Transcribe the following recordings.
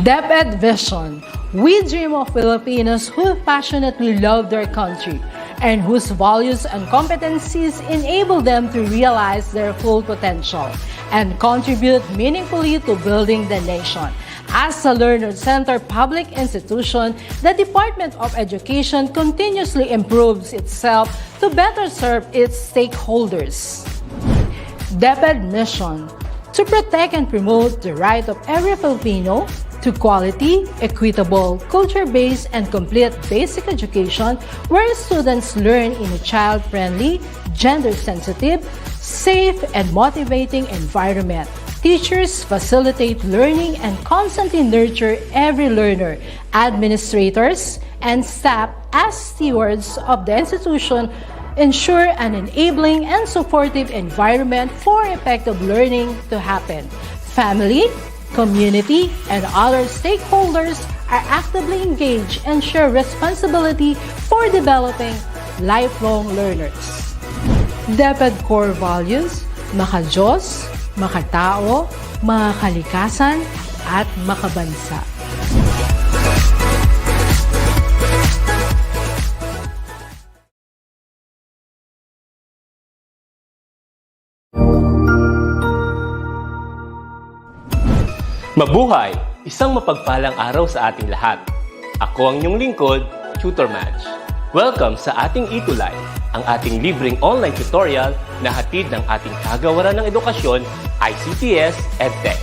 DepEd Vision. We dream of Filipinos who passionately love their country and whose values and competencies enable them to realize their full potential and contribute meaningfully to building the nation. As a learner-centered public institution, the Department of Education continuously improves itself to better serve its stakeholders. DepEd mission: to protect and promote the right of every Filipino to quality, equitable, culture-based, and complete basic education where students learn in a child-friendly, gender-sensitive, safe, and motivating environment. Teachers facilitate learning and constantly nurture every learner. Administrators and staff, as stewards of the institution, ensure an enabling and supportive environment for effective learning to happen. Family, community, and other stakeholders are actively engaged and share responsibility for developing lifelong learners. DepEd core values: maka-Diyos, makatao, makakalikasan, at makabansa. Mabuhay! Isang mapagpalang araw sa ating lahat. Ako ang inyong lingkod, Tutor Madge. Welcome sa ating ETUlay, ang ating libreng online tutorial na hatid ng ating kagawaran ng edukasyon, ICTS EdTech.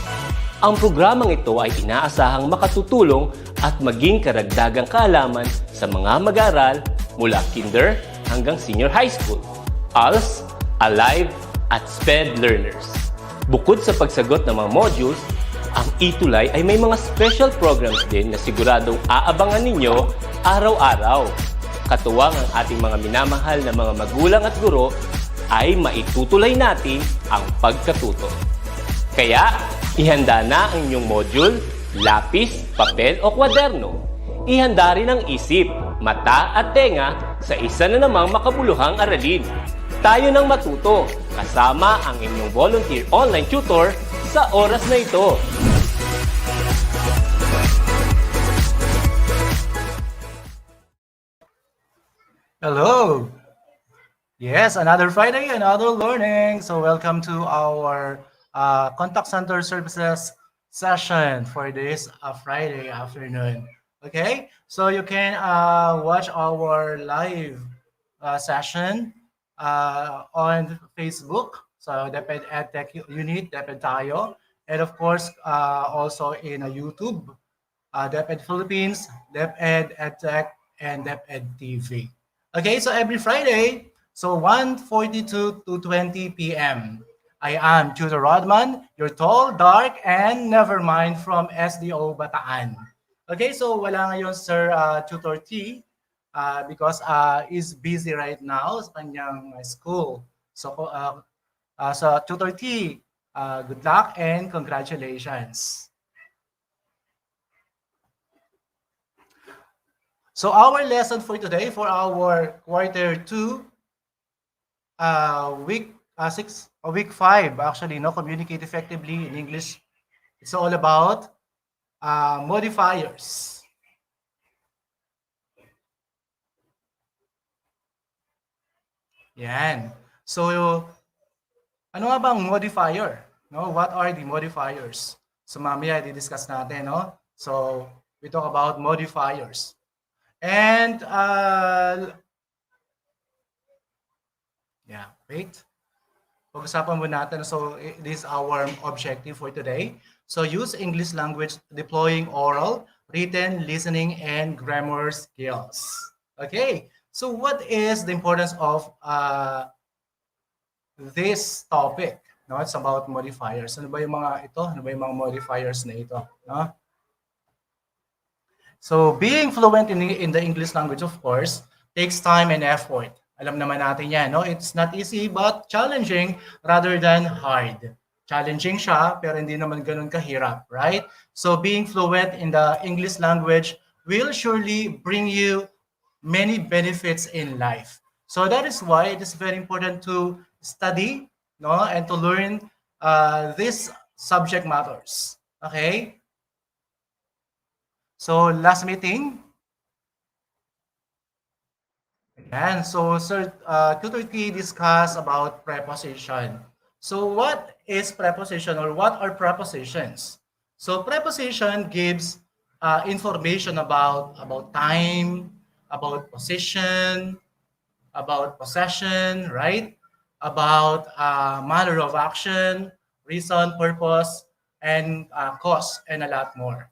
Ang programang ito ay inaasahang makatutulong at maging karagdagang kaalaman sa mga mag-aaral mula kinder hanggang senior high school, ALS, Alive, at SPED learners. Bukod sa pagsagot ng mga modules, ang ETUlay ay may mga special programs din na siguradong aabangan ninyo araw-araw. Katuwang ang ating mga minamahal na mga magulang at guro ay maitutulay natin ang pagkatuto. Kaya, ihanda na ang inyong module, lapis, papel o kwaderno. Ihanda rin ang isip, mata at tenga sa isa na namang makabuluhang aralin. Tayo nang matuto kasama ang inyong volunteer online tutor sa oras na ito. Hello! Yes, another Friday, another learning. So welcome to our contact center services session for this Friday afternoon. Okay, so you can watch our live session on Facebook. So DepEd EdTech Unit, DepEd tayo. And of course, also in YouTube, DepEd Philippines, DepEd EdTech, and DepEd TV. Okay, so every Friday, so 1:42 to 20 p.m. I am Tutor Rodman, your tall, dark, and never mind from SDO Bataan. Okay, so wala ngayon Sir Tutor T because is busy right now sa kanyang school. So, so Tutor T, good luck and congratulations. So our lesson for today, for our quarter 2, week 5, actually, no, communicate effectively in English. It's all about modifiers. Yan. So, ano nga bang modifier? No, what are the modifiers? So mamaya i-discuss natin, no? So we talk about modifiers. And yeah, wait. Pag-usapan mo natin. So this is our objective for today. So use English language deploying oral, written, listening, and grammar skills. Okay. So what is the importance of this topic? No, it's about modifiers. Ano ba yung mga ito? Ano ba yung mga modifiers na ito? No? So being fluent in the English language, of course, takes time and effort. Alam naman natin yan, no? It's not easy but challenging rather than hard. Challenging siya, pero hindi naman ganun kahirap, right? So being fluent in the English language will surely bring you many benefits in life. So that is why it is very important to study, no, and to learn this subject matters. Okay? So last meeting, and so Sir Tutor T discussed about preposition. So what is preposition or what are prepositions? So preposition gives information about time, about position, about possession, right? About manner of action, reason, purpose, and cause, and a lot more.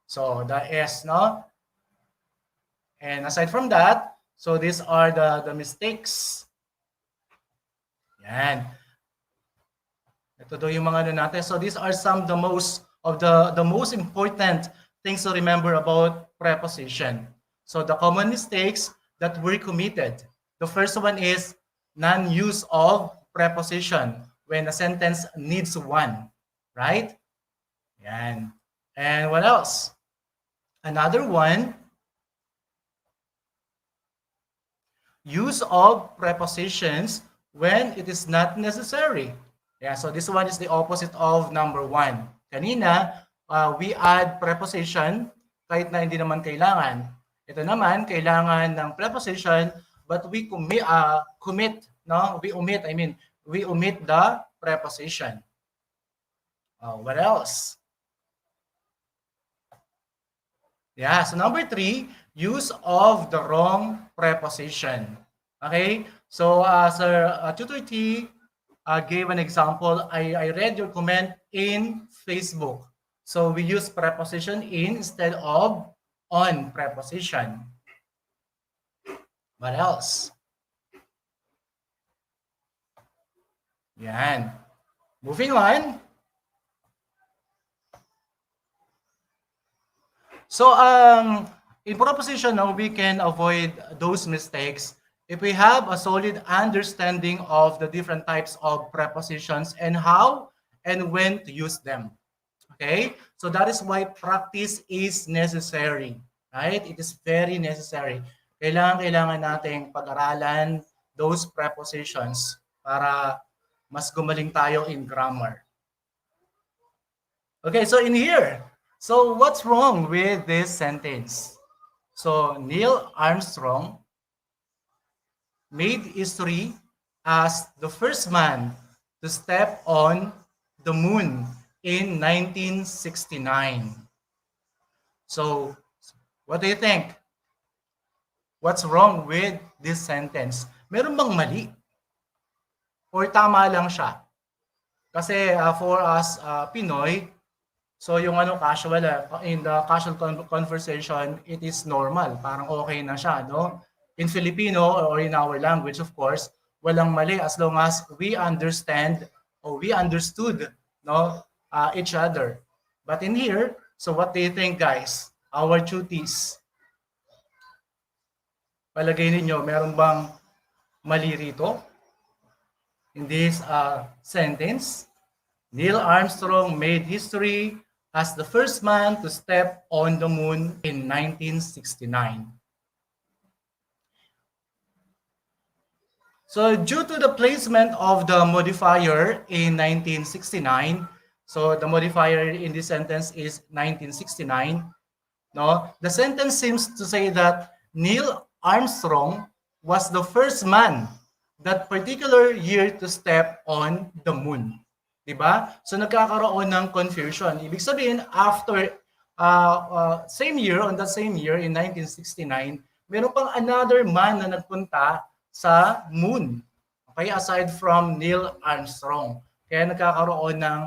So the S, no? And aside from that, so these are the mistakes. Yan. Ito daw yung mga ano natin. So these are some the most important things to remember about preposition. So the common mistakes that were committed. The first one is non-use of preposition when a sentence needs one, right? Yan. And what else? Another one, use of prepositions when it is not necessary. Yeah, so this one is the opposite of number one. Kanina, we add preposition kahit na hindi naman kailangan. Ito naman, kailangan ng preposition but we we omit the preposition. What else? Yeah, so number three, use of the wrong preposition. Okay, so Sir Tutor T gave an example. I read your comment in Facebook. So we use preposition in instead of on preposition. What else? Yan. Moving on. So in proposition, now we can avoid those mistakes if we have a solid understanding of the different types of prepositions and how and when to use them. Okay? So that is why practice is necessary. Right? It is very necessary. Kailangan nating pag-aralan those prepositions para mas gumaling tayo in grammar. Okay, so in here, so what's wrong with this sentence? So Neil Armstrong made history as the first man to step on the moon in 1969. So what do you think? What's wrong with this sentence? Meron bang mali? Or tama lang siya? Kasi for us Pinoy, so yung casual, in the casual conversation, it is normal. Parang okay na siya, no? In Filipino or in our language, of course, walang mali as long as we understand or we understood, no, each other. But in here, so what do you think, guys? Our duties. Palagay ninyo, meron bang mali rito? In this sentence, Neil Armstrong made history as the first man to step on the moon in 1969. So due to the placement of the modifier in 1969, so the modifier in this sentence is 1969, no? The sentence seems to say that Neil Armstrong was the first man that particular year to step on the moon. Diba? So nagkakaroon ng confusion. Ibig sabihin, after same year, on that same year, in 1969, meron pang another man na nagpunta sa moon. Okay, aside from Neil Armstrong. Kaya nagkakaroon ng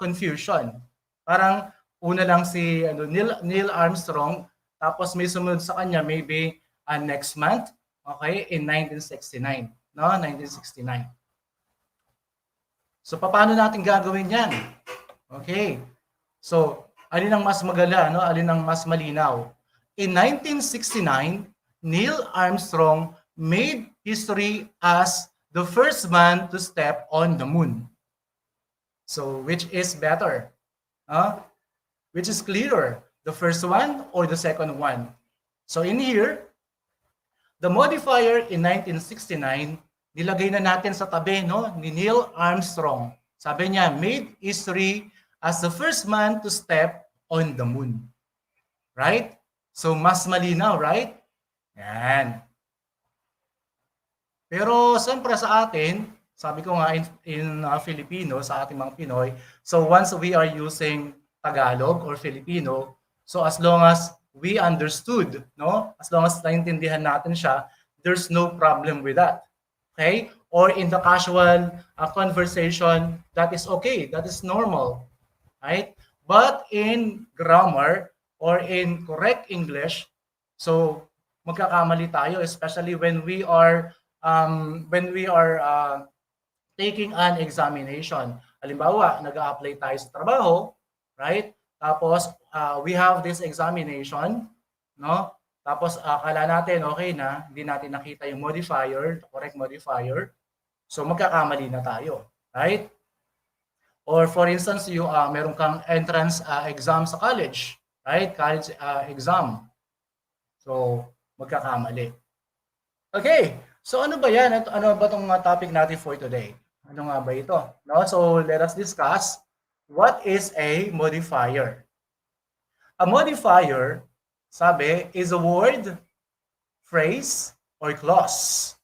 confusion. Parang una lang si Neil Armstrong, tapos may sumunod sa kanya maybe next month, okay, in 1969. No, 1969. So paano natin gagawin 'yan? Okay. So, alin ang mas magala, no? Alin ang mas malinaw? In 1969, Neil Armstrong made history as the first man to step on the moon. So, which is better? Which is clearer? The first one or the second one? So, in here, the modifier in 1969, nilagay na natin sa tabi, no, ni Neil Armstrong. Sabi niya, made history as the first man to step on the moon. Right? So, mas malinaw, right? Yan. Pero siyempre sa atin, sabi ko nga in Filipino, sa ating mga Pinoy, so once we are using Tagalog or Filipino, so as long as we understood, no? As long as naintindihan natin siya, there's no problem with that. Okay? Or in the casual conversation, that is okay. That is normal. Right? But in grammar or in correct English, so magkakamali tayo, especially when we are taking an examination. Halimbawa, nag-a-apply tayo sa trabaho, right? Tapos we have this examination, no? Tapos akala natin okay na, hindi natin nakita yung modifier, the correct modifier. So magkakamali na tayo, right? Or for instance, meron kang entrance exam sa college, right? College exam. So magkakamali. Okay. So ano ba yan? Ano ba itong topic natin for today? Ano nga ba ito? No? So let us discuss what is a modifier. A modifier, sabi, is a word, phrase, or clause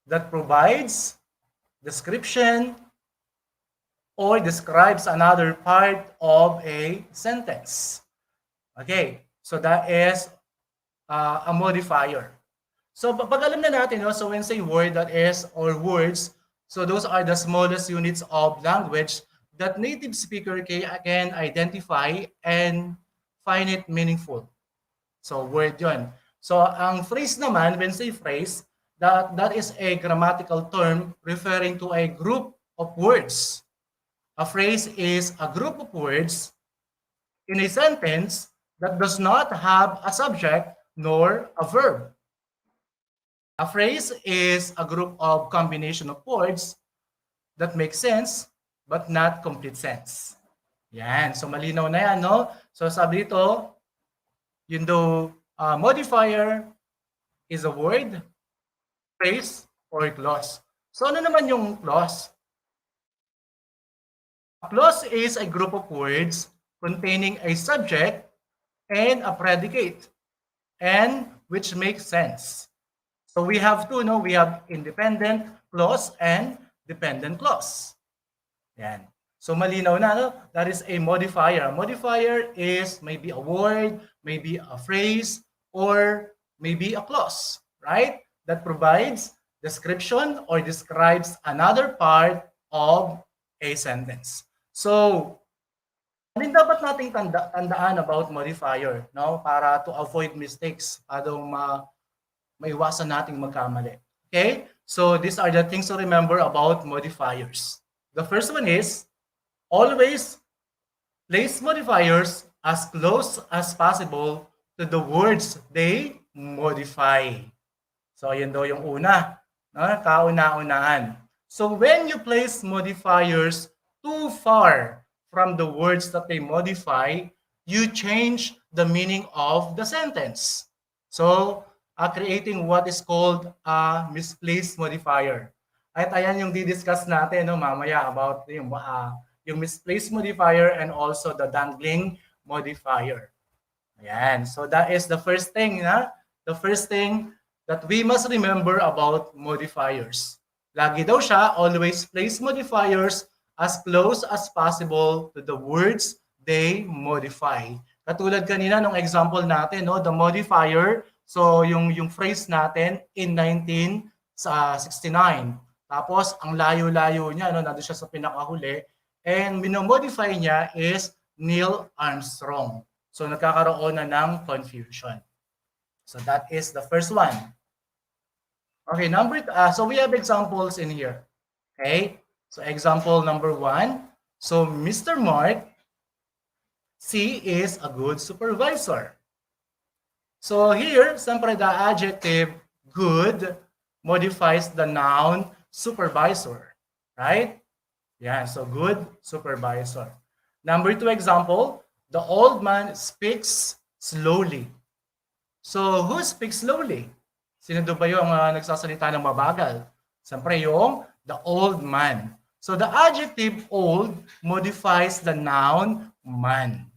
that provides description or describes another part of a sentence. Okay, so that is a modifier. So pag alam na natin, no, so when say word that is, or words, so those are the smallest units of language that native speaker can identify and find it meaningful. So word yun. So ang phrase naman, when say phrase, that is a grammatical term referring to a group of words. A phrase is a group of words in a sentence that does not have a subject nor a verb. A phrase is a group of combination of words that make sense but not complete sense. Yan. So malinaw na yan, no? So sabi dito, yun daw modifier is a word, phrase, or clause. So ano naman yung clause? A clause is a group of words containing a subject and a predicate, and which makes sense. So we have two, no? We have independent clause and dependent clause. Yan. So malinaw na, no? That is a modifier. A modifier is maybe a word, maybe a phrase, or maybe a clause, right? That provides description or describes another part of a sentence. So, ano dapat nating tandaan about modifier, no? Para to avoid mistakes, para maiwasan nating magkamali. Okay? So, these are the things to remember about modifiers. The first one is, always place modifiers as close as possible to the words they modify. So, yun daw yung una. No? Kauna-unaan. So, when you place modifiers too far from the words that they modify, you change the meaning of the sentence. So, creating what is called a misplaced modifier. At ayan yung didiscuss natin no, mamaya about yung misplaced modifier and also the dungling modifier. Ayan. So that is the first thing, the first thing that we must remember about modifiers. Lagi daw siya, always place modifiers as close as possible to the words they modify. Katulad kanina nung example natin, no, the modifier, so yung phrase natin in 1969. Tapos ang layo-layo niya, no, nandun siya sa pinakahuli, and minomodify niya is Neil Armstrong. So nagkakaroon na ng confusion. So that is the first one. Okay, so we have examples in here. Okay, so example number 1. So Mr. Mark C is a good supervisor. So here, siyempre the adjective good modifies the noun supervisor, right? Yeah, so good supervisor. Number 2 example, the old man speaks slowly. So who speaks slowly? Sino ba yung nagsasalita ng mabagal? Siyempre yung the old man. So the adjective old modifies the noun man.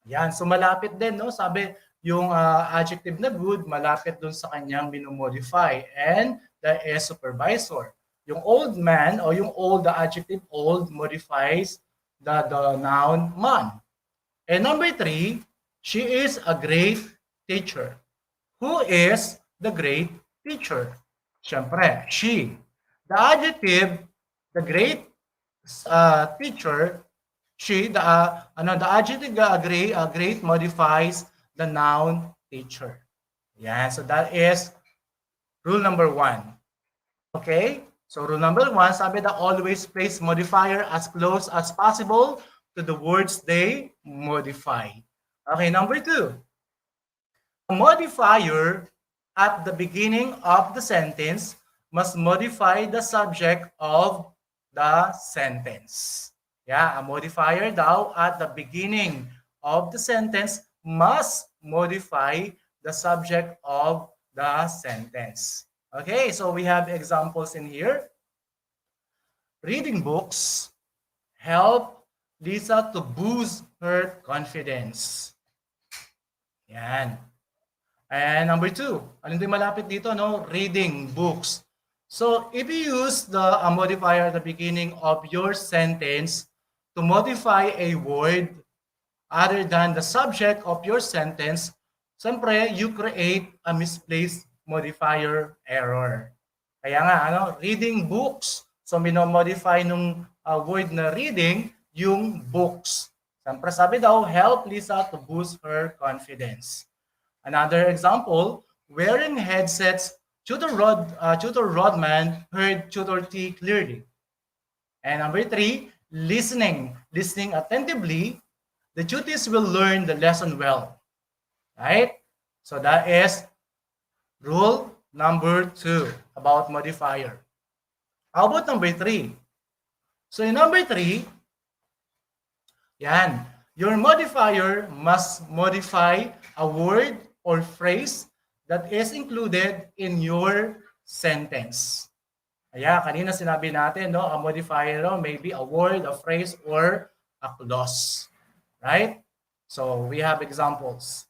Yan, so malapit din, no? Sabi, yung adjective na good, malapit dun sa kanyang binomodify. And the is supervisor. Yung old man o yung old, the adjective old modifies the noun man. And number three, she is a great teacher. Who is the great teacher? Siyempre, she. The adjective, the great teacher, she, the adjective great modifies the noun teacher. Yeah, so that is rule number one. Okay? So rule number one, sabi na always place modifier as close as possible to the words they modify. Okay, number two. A modifier at the beginning of the sentence must modify the subject of the sentence. Yeah, a modifier daw at the beginning of the sentence must modify the subject of the sentence. Okay, so we have examples in here. Reading books help Lisa to boost her confidence. Yan. And number two, alin din malapit dito, no? Reading books. So if you use the modifier at the beginning of your sentence to modify a word other than the subject of your sentence, siyempre, you create a misplaced modifier error. Kaya nga, reading books. So, minomodify nung word na reading, yung books. Siyempre, sabi daw, help Lisa to boost her confidence. Another example, wearing headsets, Tutor Rodman heard Tutor T clearly. And number three, listening attentively, the tutors will learn the lesson well. Right? So that is rule number two about modifier. How about number three? So in number three, yan, your modifier must modify a word or phrase that is included in your sentence. Kaya kanina sinabi natin, no, a modifier may be a word, a phrase, or a clause. Right? So we have examples.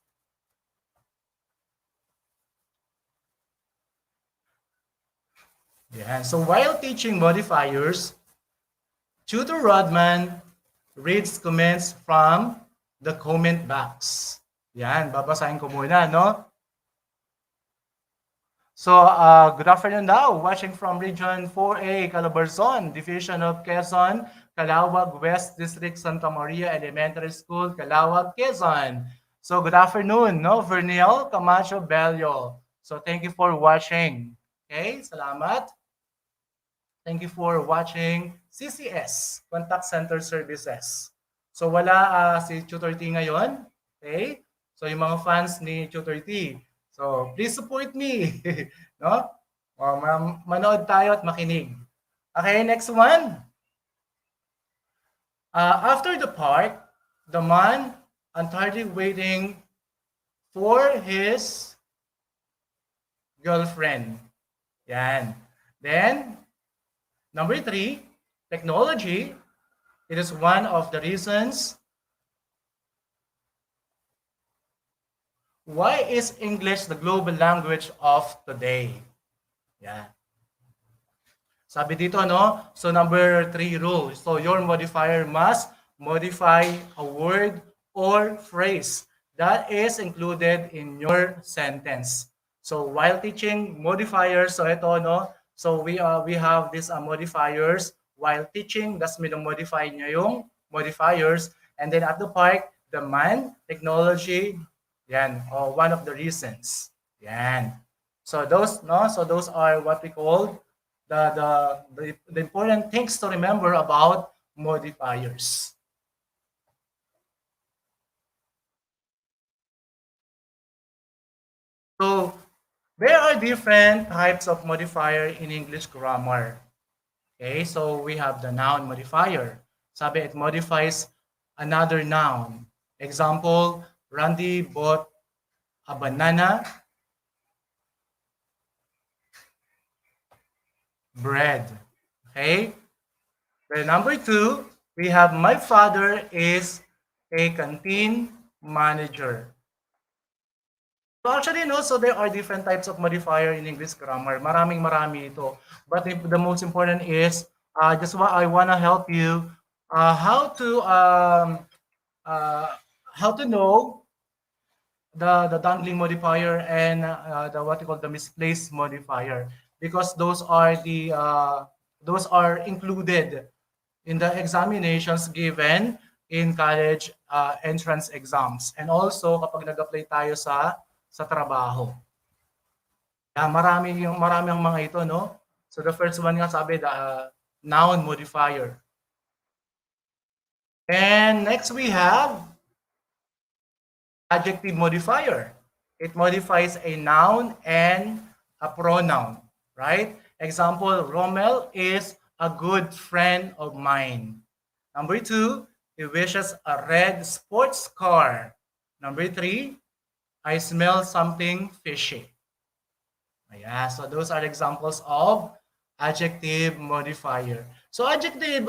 Yeah. So while teaching modifiers, Tutor Rodman reads comments from the comment box. Yan, babasahin ko muna, no? So, good afternoon now, watching from Region 4A, Calabarzon, Division of Quezon, Calawag West District, Santa Maria Elementary School, Calawag, Quezon. So, good afternoon, no? Verniel Camacho Bello. So, thank you for watching. Okay, salamat. Thank you for watching CCS, Contact Center Services. So, wala si Tutor T ngayon. Okay? So, yung mga fans ni Tutor T, so, please support me. No? Manood tayo at makinig. Okay, next one. After the park, the man entirely waiting for his girlfriend. Yan. Then, number three, technology. It is one of the reasons why is English the global language of today? Yeah. Sabi dito, no? So number three rule. So your modifier must modify a word or phrase that is included in your sentence. So while teaching modifiers, so ito, no? So we have these modifiers while teaching. Das minamodify niya yung modifiers. And then at the park, the man, technology, yan, one of the reasons. Yan. So those, no, so those are what we call the important things to remember about modifiers. So there are different types of modifier in English grammar. Okay, so we have the noun modifier. Sabi, it modifies another noun. Example, Randy bought a banana, bread. Okay? Then number two, we have my father is a canteen manager. So actually, no, so there are different types of modifier in English grammar. Marami ito. But the most important is, just what I want to help you, uh, how to know the Dungling Modifier and the what you call the Misplaced Modifier, because those are included in the examinations given in college entrance exams, and also kapag nag-apply tayo sa trabaho. Yeah, marami ang mga ito, no? So the first one nga sabi, the noun modifier. And next we have adjective modifier. It modifies a noun and a pronoun, right? Example, Rommel is a good friend of mine. Number 2, he wishes a red sports car. Number 3, I smell something fishy. Yeah, so those are examples of adjective modifier. So adjective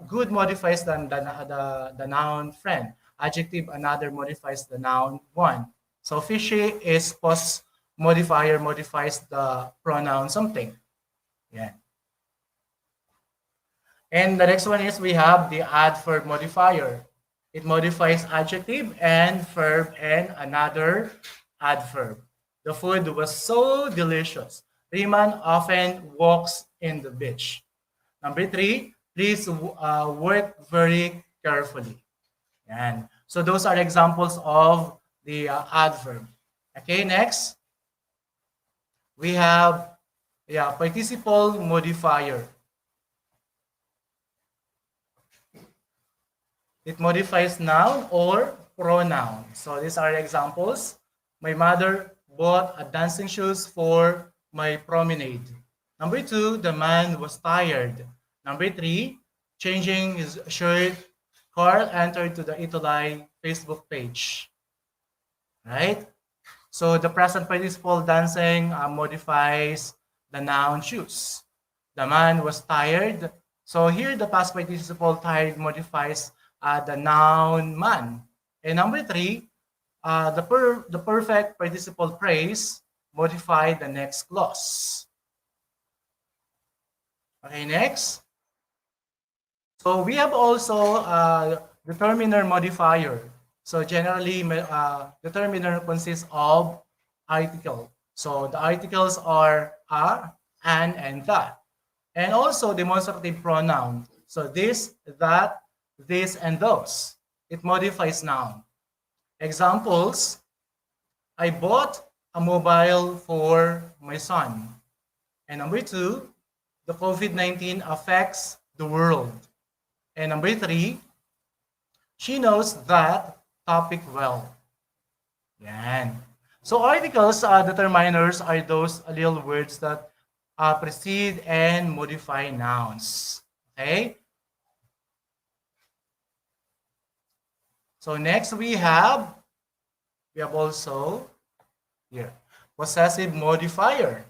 good modifies the noun friend. Adjective another modifies the noun one. So fishy is post modifier modifies the pronoun something. Yeah. And the next one is we have the adverb modifier. It modifies adjective and verb and another adverb. The food was so delicious. Riemann often walks in the beach. Number 3, please work very carefully. Yan. So those are examples of the adverb. Okay, next. We have participle modifier. It modifies noun or pronoun. So these are examples. My mother bought a dancing shoes for my promenade. Number 2, the man was tired. Number 3, changing his shirt, Carl entered to the ETUlay Facebook page. Right? So the present participle dancing modifies the noun shoes. The man was tired. So here the past participle tired modifies the noun man. And number 3, the perfect participle phrase modify the next clause. Okay, next. So we have also determiner modifier. So generally, determiner consists of article. So the articles are a, an, and that. And also demonstrative pronoun. So this, that, this, and those. It modifies noun. Examples, I bought a mobile for my son. And number 2, the COVID-19 affects the world. And number 3, she knows that topic well. Yan. So articles, determiners are those little words that precede and modify nouns. Okay? So next we have also here, possessive modifier.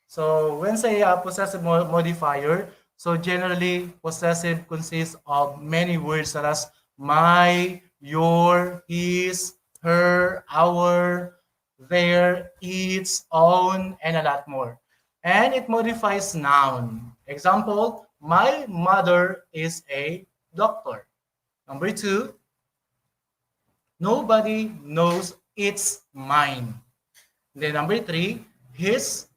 So when say possessive modifier, so generally possessive consists of many words such as my, your, his, her, our, their, its, own, and a lot more. And it modifies noun. Example, my mother is a doctor. Number 2, nobody knows it's mine. Then number 3, his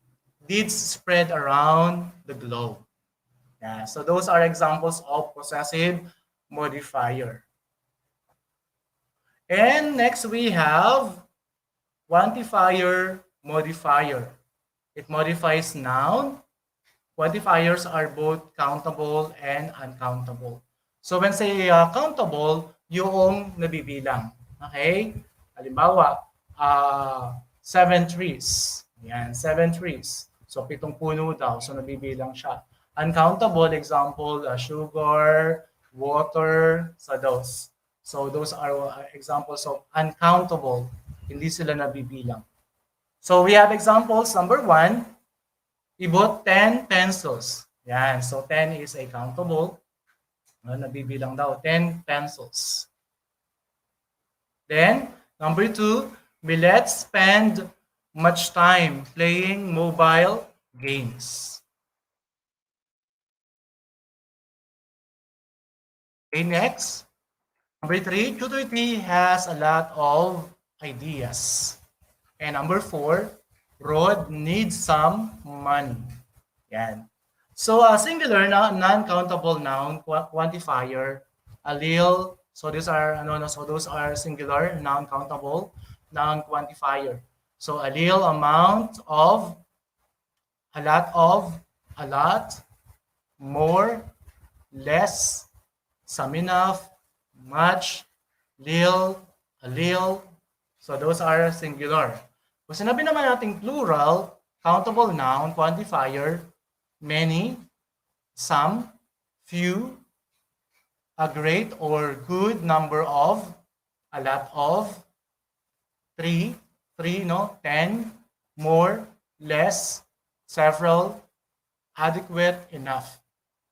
deeds spread around the globe. Yeah, so those are examples of possessive modifier. And next we have quantifier modifier. It modifies noun. Quantifiers are both countable and uncountable. So when say countable, yung nabibilang. Okay? Halimbawa, 7 trees. Yan, 7 trees. So 7 puno daw. So nabibilang siya. Uncountable, example, sugar, water, sa those. So those are examples of uncountable. Hindi sila nabibilang. So we have examples. Number 1, he bought 10 pencils. Yan. So 10 is a countable. Nabibilang daw. 10 pencils. Then, number 2, let's spend much time playing mobile games. Okay, next. Number 3, Tutor T has a lot of ideas. And number 4, Rod needs some money. Yan. So, a singular non-countable noun quantifier, allele. So those are singular non-countable noun quantifier. So allele amount of, a lot of, a lot, more, less, some enough, much, allele. So those are singular. Kung sinabi naman natin plural, countable noun quantifier, many, some, few, a great or good number of, a lot of, three, 10, more, less, several, adequate, enough.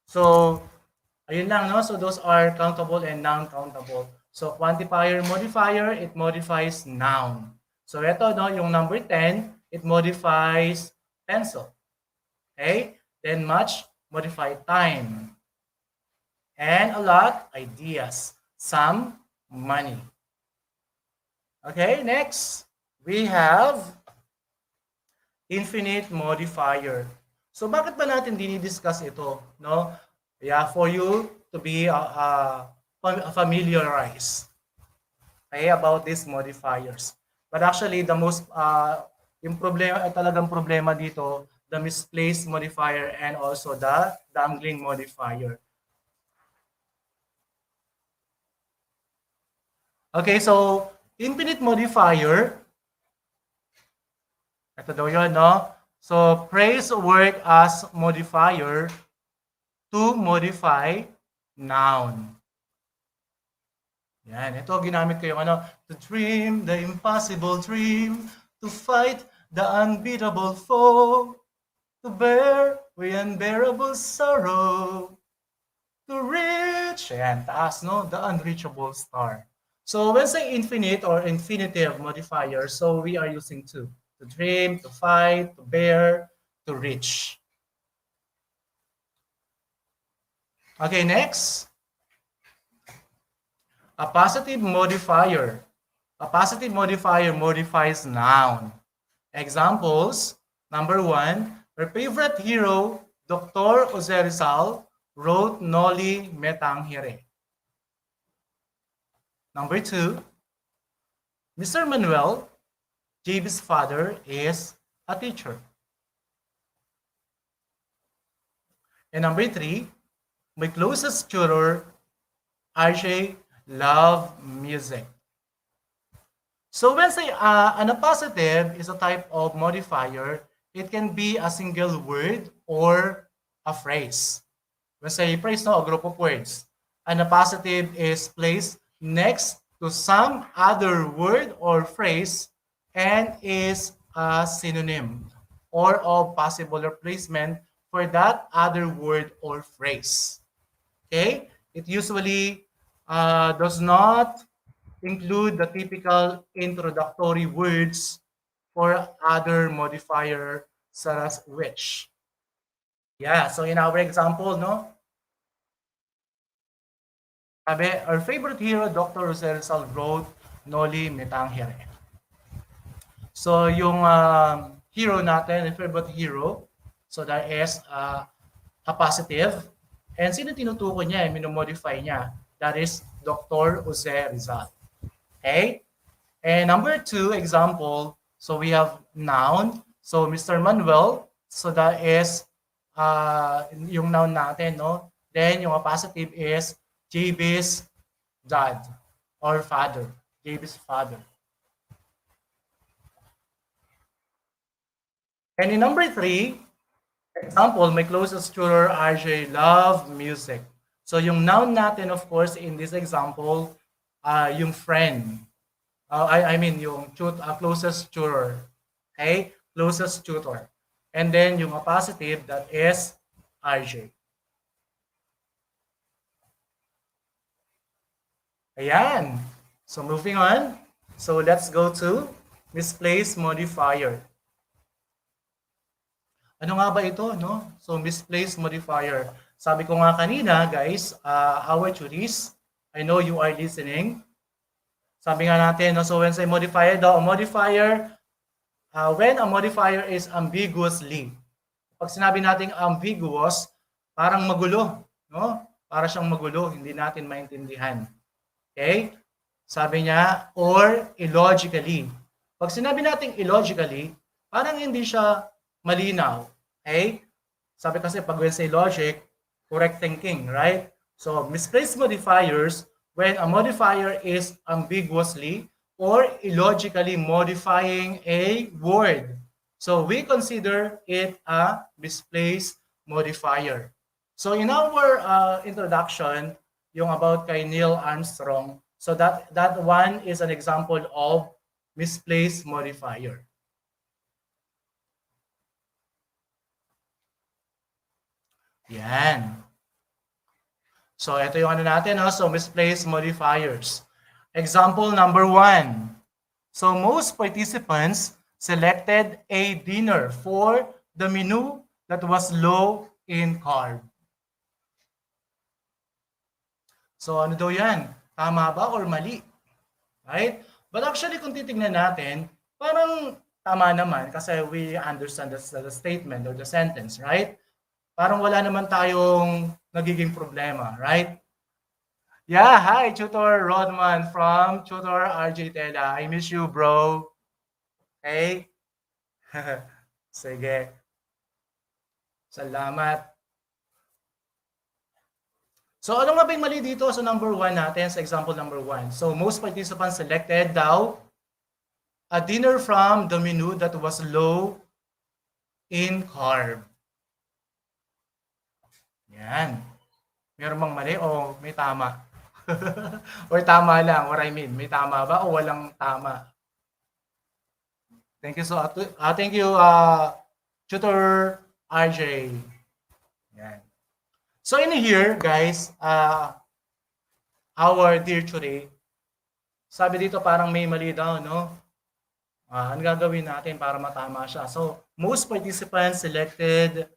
So, ayun lang, no? So, those are countable and non-countable. So, quantifier, modifier, it modifies noun. So, ito, no, yung number 10, it modifies pencil. Okay? Then, much, modify time. And a lot, ideas. Some, money. Okay, next, we have infinite modifier. So bakit ba natin dinidiscuss ito? No? Yeah, for you to be familiarized, okay, about these modifiers. But actually, the most, yung problema, talagang problema dito, the misplaced modifier and also the dungling modifier. Okay, so infinite modifier, ito daw yun, no? So, praise work as modifier to modify noun. Yan, ito ginamit ko yung ano, to dream the impossible dream, to fight the unbeatable foe, to bear with unbearable sorrow, to reach, ayan, taas, no? The unreachable star. So, when say infinite or infinitive modifier, so we are using two. To dream, to fight, to bear, to reach. Okay, next. A positive modifier. A positive modifier modifies noun. Examples. Number 1, her favorite hero, Dr. Jose Rizal, wrote Noli Me Tangere. Number 2, Mr. Manuel, JB's father, is a teacher. And number 3, my closest tutor, RJ, love music. So when say an appositive is a type of modifier, it can be a single word or a phrase. When say phrase, no, a group of words. An appositive is placed next to some other word or phrase and is a synonym or of possible replacement for that other word or phrase. Okay? It usually does not include the typical introductory words for other modifier such as which. Yeah, so in our example, no? Sabi, our favorite hero, Dr. Jose Rizal, wrote Noli Me Tangere. So yung hero natin, the favorite hero, so that is a positive. And sino tinutukoy niya, minomodify niya? That is Dr. Jose Rizal. Okay? And number 2, example, so we have noun. So Mr. Manuel, so that is yung noun natin, no? Then yung positive is JB's dad or father. JB's father. And in number 3, example, my closest tutor, RJ, love music. So yung noun natin, of course, in this example, yung friend. I mean, yung closest tutor. Okay? Closest tutor. And then yung positive, that is RJ. Ayan. So moving on. So let's go to Misplaced Modifier. Ano nga ba ito, no? So Misplaced Modifier. Sabi ko nga kanina, guys, our turis, I know you are listening. Sabi nga natin, no? So when say modifier daw, a modifier, when a modifier is ambiguously. Pag sinabi nating ambiguous, parang magulo, no? Para siyang magulo, hindi natin maintindihan. Okay? Sabi niya, or illogically. Pag sinabi nating illogically, parang hindi siya malinaw. Okay? Sabi kasi pag when say logic, correct thinking, right? So, misplaced modifiers, when a modifier is ambiguously or illogically modifying a word. So, we consider it a misplaced modifier. So, in our introduction, yung about kay Neil Armstrong, so that one is an example of misplaced modifier. Yan. So, ito yung ano natin, no? So, misplaced modifiers. Example number 1. So, most participants selected a dinner for the menu that was low in carb. So, ano daw yan? Tama ba or mali? Right? But actually, kung titignan natin, parang tama naman kasi we understand the statement or the sentence, right? Parang wala naman tayong nagiging problema, right? Yeah, hi, Tutor Rodman from Tutor RJ Tela. I miss you, bro. Okay? Sige. Salamat. So, ano nga ba yung mali dito sa number 1 natin, sa example number 1? So, most participants selected daw a dinner from the menu that was low in carb. Yan. Meron bang mali o may tama? Or tama lang, or I mean, may tama ba o walang tama? Thank you thank you Tutor RJ. Yan. So in here, guys, our dear today, sabi dito parang may mali daw, no? Ano gagawin natin para matama siya? So, most participants selected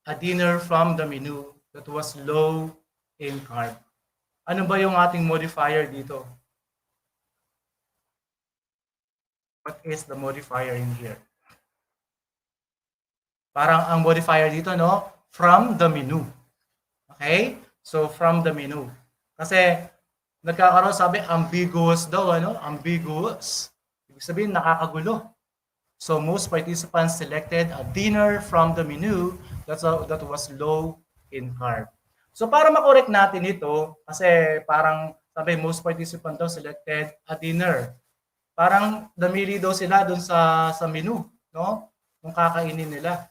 a dinner from the menu that was low in carb. Ano ba yung ating modifier dito? What is the modifier in here? Parang ang modifier dito, no? From the menu. Okay? So, from the menu. Kasi, nagkakaroon, sabi, ambiguous daw, ano? Ambiguous. Ibig sabihin, nakakagulo. So, most participants selected a dinner from the menu that was low in carb. So, para makorek natin ito, kasi parang, sabi, most participants daw selected a dinner. Parang namili daw sila dun sa menu, no? Kung kakainin nila.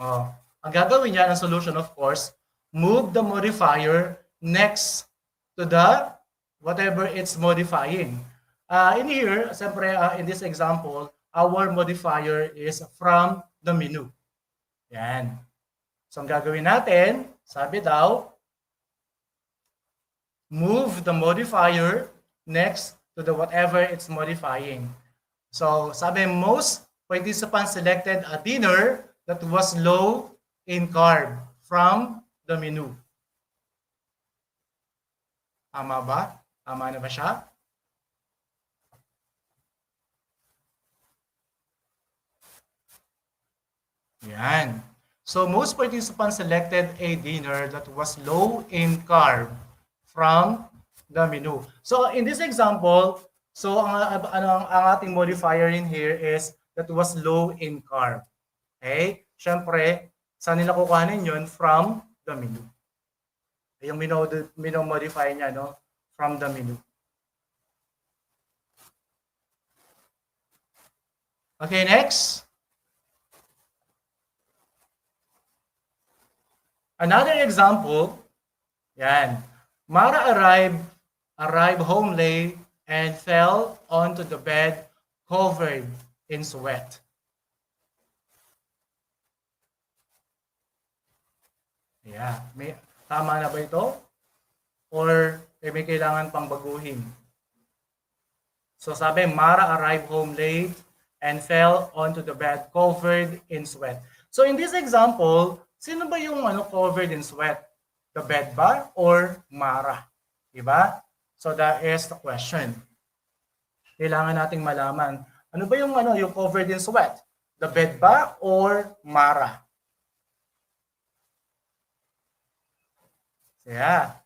Ang gagawin niya, ang solution, of course, move the modifier next to the whatever it's modifying. In here, siyempre, in this example, our modifier is from the menu. Yan. So, ang gagawin natin, sabi daw, move the modifier next to the whatever it's modifying. So, sabi, most participants selected a dinner that was low in carb from the menu. Tama ba? Tama na ba siya? Yan. So, most participants selected a dinner that was low in carb from the menu. So, in this example, so ang ating modifier in here is that was low in carb. Okay? Siyempre, saan nila kukuhanin yun? From the menu. Yung menu modifier niya, no? From the menu. Okay, next. Another example, yan. Mara arrived home late and fell onto the bed covered in sweat. Yeah, tama na ba ito? Or may kailangan pang baguhin? So sabi, Mara arrived home late and fell onto the bed covered in sweat. So in this example, sino ba yung covered in sweat? The bed ba or Mara? Diba? So that is the question. Kailangan nating malaman. Ano ba yung covered in sweat? The bed ba or Mara? Yeah.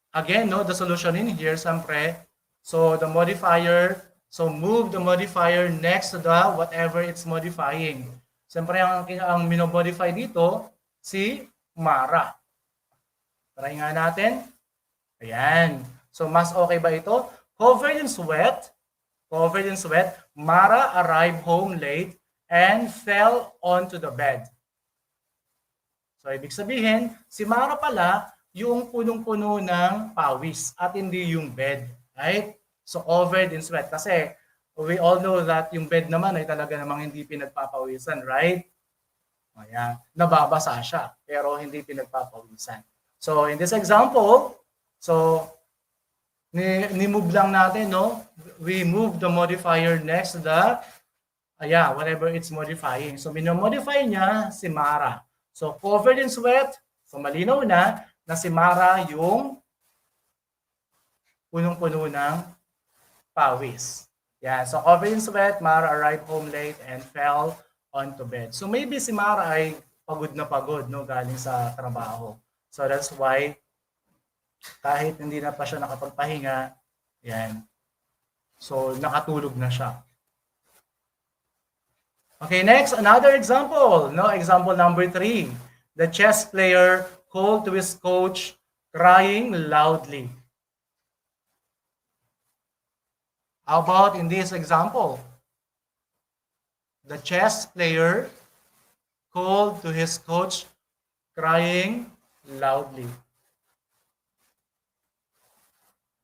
Again, no, the solution in here, siyempre, so the modifier, so move the modifier next to the whatever it's modifying. Siyempre, ang minomodify dito, si Mara. Try nga natin. Ayan. So, mas okay ba ito? Covered in sweat, Mara arrived home late and fell onto the bed. So, ibig sabihin, si Mara pala, yung punong-puno ng pawis at hindi yung bed. Right? So, covered in sweat. Kasi, we all know that yung bed naman ay talaga namang hindi pinagpapawisan. Right? Ayan. Nababasa siya, pero hindi pinagpapawisan. So, in this example, so, ni-move lang natin, no? We move the modifier next to the, whatever it's modifying. So, minomodify niya si Mara. So, covered in sweat, so malinaw na si Mara yung punong-puno ng pawis. Yeah, so covered in sweat, Mara arrived home late and fell onto bed. So, maybe si Mara ay pagod na pagod, no, galing sa trabaho. So, that's why kahit hindi na pa siya nakapagpahinga, yan. So, nakatulog na siya. Okay, next, another example. No, example number 3. The chess player called to his coach crying loudly. How about in this example? The chess player called to his coach crying loudly.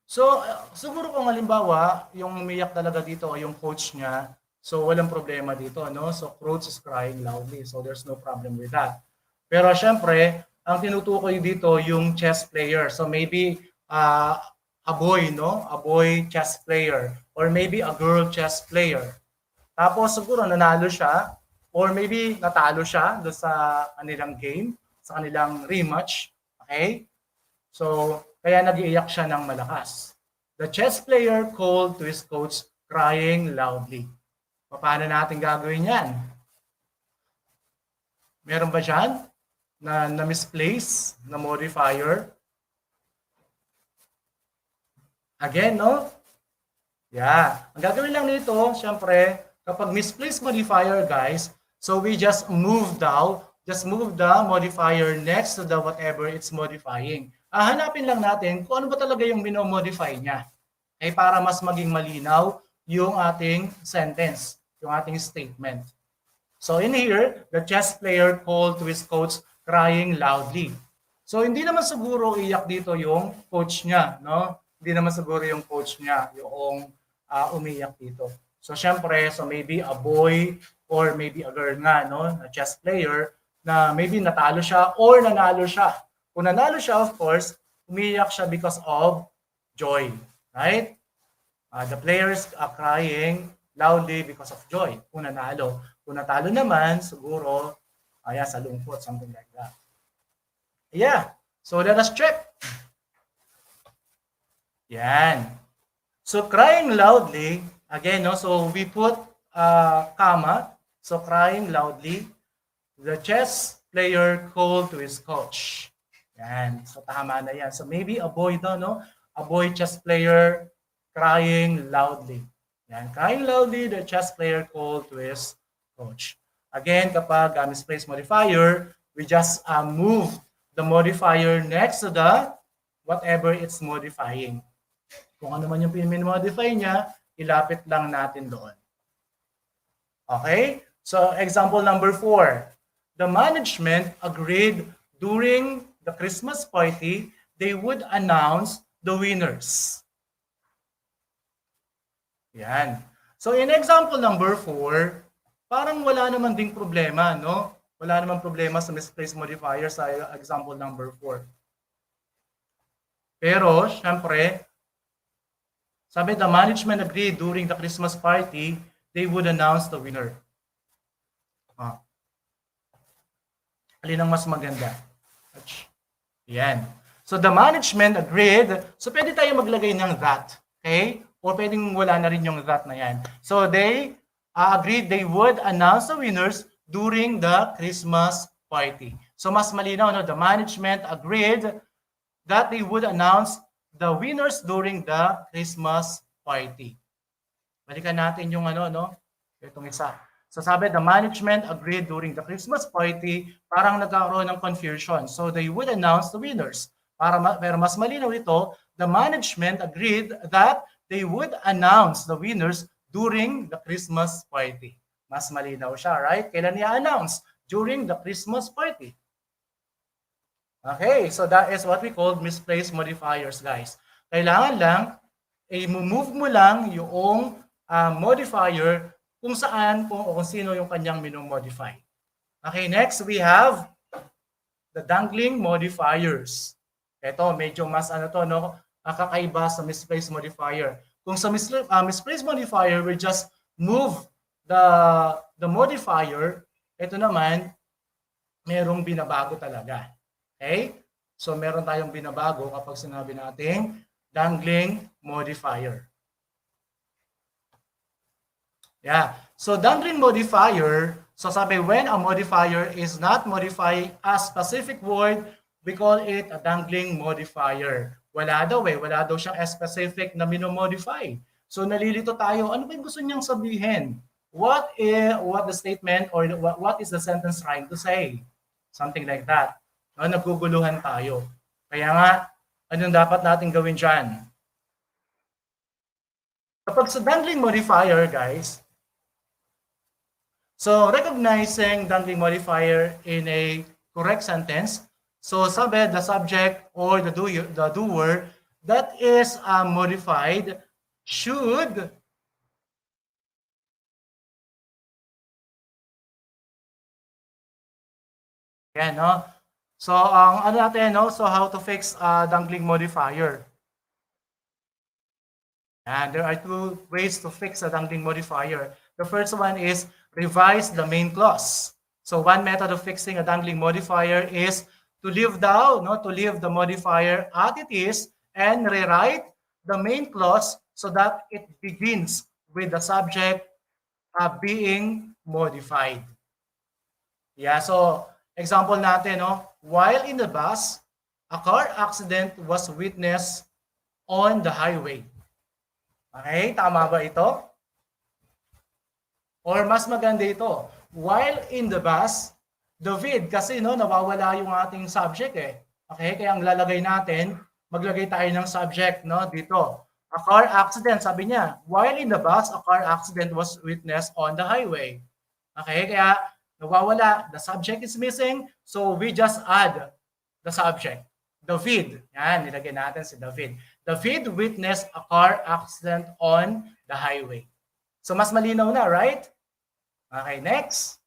So, siguro kung halimbawa, yung umiyak talaga dito yung coach niya, so walang problema dito, no? So, coach is crying loudly, so there's no problem with that. Pero syempre, ang tinutukoy dito yung chess player. So, maybe a boy, no? A boy chess player. Or maybe a girl chess player. Tapos, siguro nanalo siya, or maybe natalo siya doon sa kanilang game, sa kanilang rematch. Okay? So, kaya nag-iiyak siya ng malakas. The chess player called to his coach crying loudly. Paano natin gagawin yan? Meron ba dyan na misplace na modifier? Again, no? Yeah. Ang gagawin lang nito, syempre, kapag misplaced modifier, guys, so we just move the modifier next to the whatever it's modifying. Hanapin lang natin kung ano ba talaga yung minomodify niya. Okay, para mas maging malinaw yung ating sentence, yung ating statement. So in here, the chess player called to his coach crying loudly. So hindi naman siguro iyak dito yung coach niya, no? Hindi naman siguro yung coach niya yung umiyak dito. So syempre, so maybe a boy or maybe a girl nga, no? A chess player na maybe natalo siya or nanalo siya. Kung nanalo siya, of course, umiyak siya because of joy. Right? The players are crying loudly because of joy. Kung nanalo. Kung natalo naman, siguro, sa lungkot, something like that. Yeah. So let us check. Yan. So crying loudly, again, no? So we put comma. So crying loudly, the chess player called to his coach. Yan. So tama na yan. So maybe a boy daw, no? A boy chess player crying loudly. Yan. Crying loudly, the chess player called to his coach. Again, kapag misplaced modifier, we just move the modifier next to the whatever it's modifying. Kung ano man yung min-modify niya, ilapit lang natin doon. Okay? So example number 4. The management agreed during the Christmas party, they would announce the winners. Yan. So in example number 4, parang wala naman ding problema, no? Wala naman problema sa misplaced modifier sa example number 4. Pero, syempre, Sabi, the management agreed during the Christmas party, they would announce the winner. Ah. Alin ang mas maganda? Yan. So the management agreed. So pwede tayo maglagay ng that. Okay? Or pwedeng wala na rin yung that na yan. So they agreed they would announce the winners during the Christmas party. So mas malinaw, no? The management agreed that they would announce the winners during the Christmas party. Balikan natin yung ano, no? Itong isa. So sabi, the management agreed during the Christmas party, parang nagkaroon ng confusion. So they would announce the winners. Pero mas malinaw ito, the management agreed that they would announce the winners during the Christmas party. Mas malinaw siya, right? Kailan niya announce? During the Christmas party. Okay, so that is what we call misplaced modifiers, guys. Kailangan lang, i-move mo lang yung modifier kung saan o kung sino yung kanyang minomodify. Okay, next we have the Dungling Modifiers. Ito, medyo mas kakaiba sa Misplaced Modifier. Kung sa Misplaced Modifier, we just move the modifier. Ito naman, merong binabago talaga. Okay? So meron tayong binabago kapag sinabi nating Dungling Modifier. Yeah. So Dungling Modifier, so sabi when a modifier is not modifying a specific word, we call it a Dungling Modifier. Wala daw siyang specific na minomodify. So nalilito tayo, ano ba yung gusto niyang sabihin? What the statement or what is the sentence trying to say? Something like that. No, naguguluhan tayo. Kaya nga, anong dapat natin gawin dyan? Kapag sa Dungling Modifier, guys, so recognizing Dungling Modifier in a correct sentence, so sabi, the subject or the doer that is modified should yan, no? So, ano natin, no? So, how to fix Dungling Modifier? And there are two ways to fix a Dungling Modifier. The first one is revise the main clause. So, one method of fixing a Dungling Modifier is to leave the modifier as it is and rewrite the main clause so that it begins with the subject being modified. Yeah, so example natin, no? While in the bus, a car accident was witnessed on the highway. Okay, tama ba ito? Or mas maganda ito, while in the bus, David, kasi nawawala yung ating subject eh. Okay, kaya ang lalagay natin, maglagay tayo ng subject dito. A car accident, sabi niya, while in the bus, a car accident was witnessed on the highway. Okay, kaya nawawala, the subject is missing, so we just add the subject. David, yan, nilagay natin si David. David witnessed a car accident on the highway. So mas malinaw na, right? Okay, next.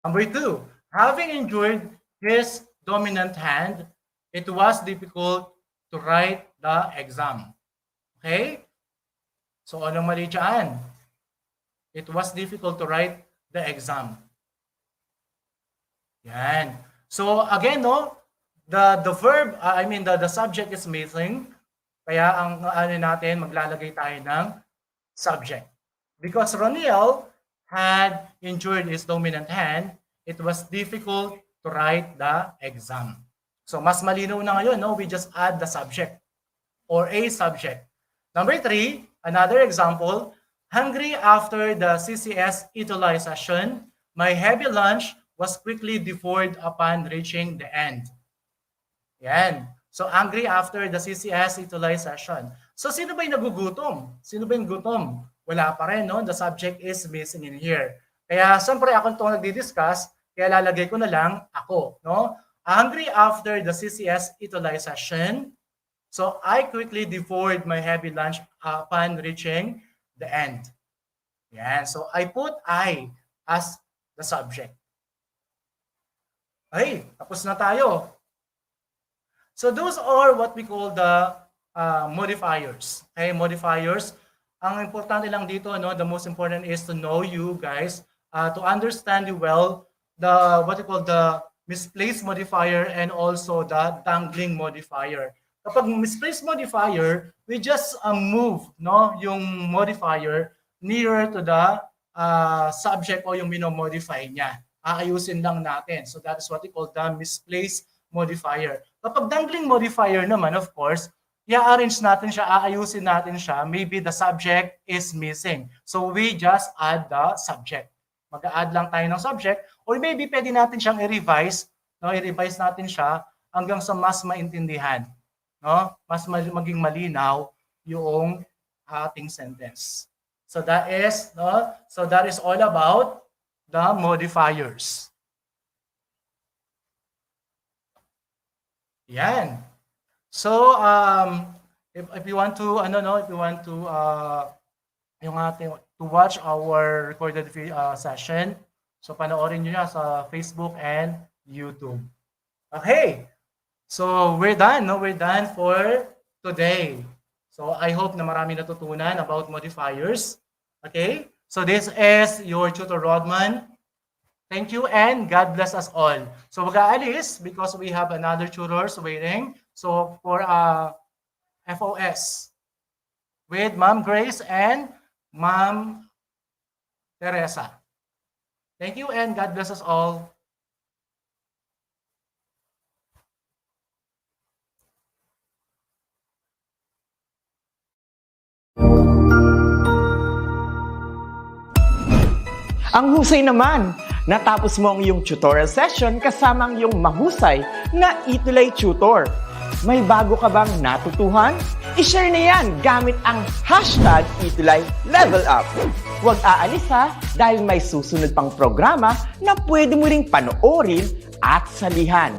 Number 2, having injured his dominant hand, it was difficult to write the exam. Okay? So anong mali dyan? It was difficult to write the exam. Yan. So again, the verb, the subject is missing. Kaya ang natin, maglalagay tayo ng subject. Because Roniel had injured his dominant hand, it was difficult to write the exam. So mas malinaw na ngayon, we just add the subject or a subject. Number 3, another example, hungry after the CCS ETUlay session, my heavy lunch was quickly devoured upon reaching the end. Yan. So angry after the CCS ETUlay session. So sino ba yung nagugutom? Sino ba yung gutom? Wala pa rin, The subject is missing in here. Kaya siyempre ako itong nagdi-discuss, kaya lalagay ko na lang ako, Hungry after the CCS ETUlay session, so I quickly devoured my heavy lunch upon reaching the end. Yan. So I put I as the subject. Okay, tapos na tayo. So those are what we call the modifiers. Okay, modifiers. Ang importante lang dito, no, the most important is to know you guys, to understand you well, the what you call the misplaced modifier and also the dungling modifier. Kapag misplaced modifier, we just move, no, yung modifier nearer to the subject o yung minomodify niya. Aayusin lang natin. So that is what we call the misplaced modifier. Kapag dungling modifier naman, of course, i-arrange natin siya, aayusin natin siya, maybe the subject is missing. So we just add the subject. Mag-a-add lang tayo ng subject or maybe pwede natin siyang i-revise, no? I-revise natin siya hanggang sa mas maintindihan, no? Mas maging malinaw yung ating sentence. So that is, no? So that is all about the modifiers. Yan. So, if you want to, yung ating, to watch our recorded session, so panoorin nyo na sa Facebook and YouTube. Okay. So, we're done, no? We're done for today. So, I hope na marami natutunan about modifiers. Okay. So, this is your tutor Rodman. Thank you and God bless us all. So mag-aalis because we have another tutors waiting. So for FOS with Ma'am Grace and Ma'am Teresa. Thank you and God bless us all. Ang husay naman! Natapos mo ang iyong tutorial session kasama ang iyong mahusay na ETUlay tutor. May bago ka bang natutuhan? I-share na yan gamit ang hashtag ETUlay Level Up. Huwag aalis ha dahil may susunod pang programa na pwede mo ring panoorin at salihan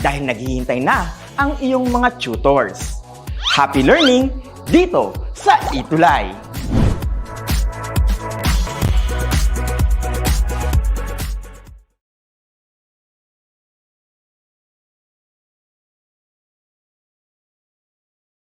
dahil naghihintay na ang iyong mga tutors. Happy learning dito sa ETUlay!